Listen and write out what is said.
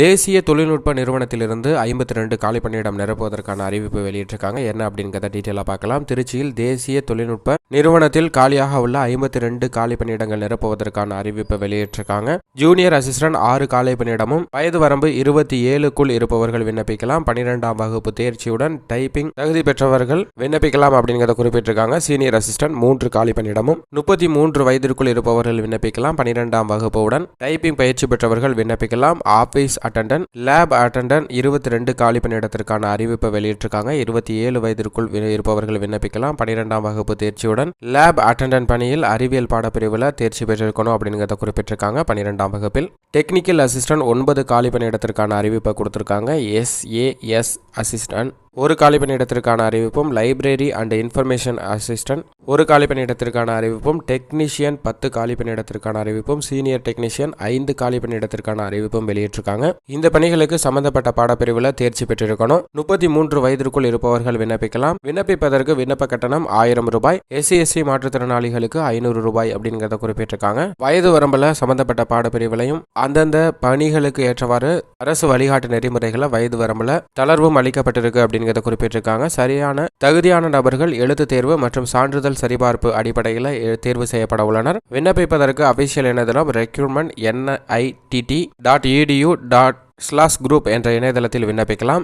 தேசிய தொழில்நுட்ப நிறுவனத்திலிருந்து 52 காலி பணியிடம் நிரப்புவதற்கான அறிவிப்பு வெளியிட்டிருக்காங்க. என்ன அப்படிங்கிறத டீட்டெயிலாக பார்க்கலாம். திருச்சியில் தேசிய தொழில்நுட்ப நிறுவனத்தில் காலியாக உள்ள 52 காலி பணியிடங்கள் நிரப்புவதற்கான அறிவிப்பு வெளியிட்டிருக்காங்க. ஜூனியர் அசிஸ்டன்ட் 6 காலி பணியிடமும் வயது வரம்பு 27க்குள் இருப்பவர்கள் விண்ணப்பிக்கலாம். 12ஆம் வகுப்பு தேர்ச்சியுடன் டைப்பிங் தகுதி பெற்றவர்கள் விண்ணப்பிக்கலாம் அப்படிங்கிறத குறிப்பிட்டிருக்காங்க. சீனியர் அசிஸ்டன்ட் 3 காலி பணியிடமும் 33 வயதிற்குள் இருப்பவர்கள் விண்ணப்பிக்கலாம். 12ஆம் வகுப்புடன் டைப்பிங் பயிற்சி பெற்றவர்கள் விண்ணப்பிக்கலாம். ஆபீஸ் அட்டெண்டன்ட், லேப் அட்டெண்டன்ட் 22 காலி பணியிடத்திற்கான அறிவிப்பை வெளியிட்டிருக்காங்க. 27 வயதிற்குள் இருப்பவர்கள் விண்ணப்பிக்கலாம். 12ஆம் வகுப்பு தேர்ச்சியுடன் லேப் அட்டெண்டன்ட் பணியில் அறிவியல் பாடப்பிரிவில் தேர்ச்சி பெற்றிருக்கணும் அப்படிங்கிறத குறிப்பிட்டிருக்காங்க. 12ஆம் வகுப்பில் டெக்னிக்கல் அசிஸ்டன்ட் 9 காலி பணியிடத்திற்கான அறிவிப்பை கொடுத்திருக்காங்க. SAS அசிஸ்டன்ட் 1 காலி பணியிடத்திற்கான அறிவிப்பும், லைப்ரரி அண்ட் இன்ஃபர்மேஷன் அசிஸ்டன்ட் 1 காலி பணியிடத்திற்கான அறிவிப்பும், டெக்னீஷியன் 10 காலி பணியிடத்திற்கான அறிவிப்பும், சீனியர் டெக்னீஷியன் 5 காலி பணியிடத்திற்கான அறிவிப்பும் வெளியிட்டிருக்காங்க. இந்த பணிகளுக்கு சம்பந்தப்பட்ட பாடப்பிரிவில் தேர்ச்சி பெற்றிருக்கணும். 33 வயதிற்குள் இருப்பவர்கள் விண்ணப்பிக்கலாம். விண்ணப்பிப்பதற்கு விண்ணப்ப கட்டணம் 1000 ரூபாய். SC/ST மாற்றுத்திறனாளிகளுக்கு 500 ரூபாய் அப்படிங்கிறத குறிப்பிட்டிருக்காங்க. வயது வரம்பில் சம்பந்தப்பட்ட பாடப்பிரிவுகளையும் அந்தந்த பணிகளுக்கு ஏற்றவாறு அரசு வழிகாட்டு நெறிமுறைகளை வயது வரம்பில் தளர்வும் அளிக்கப்பட்டிருக்கு அப்படிங்கிறத குறிப்பிட்டிருக்காங்க. சரியான தகுதியான நபர்கள் எழுத்து தேர்வு மற்றும் சான்றிதழ் சரிபார்ப்பு அடிப்படையில் தேர்வு செய்யப்பட உள்ளனர். விண்ணப்பிப்பதற்கு அபிஷியல் இணையதளம் recruitment.nitt.edu/group என்ற இணையதளத்தில் விண்ணப்பிக்கலாம்.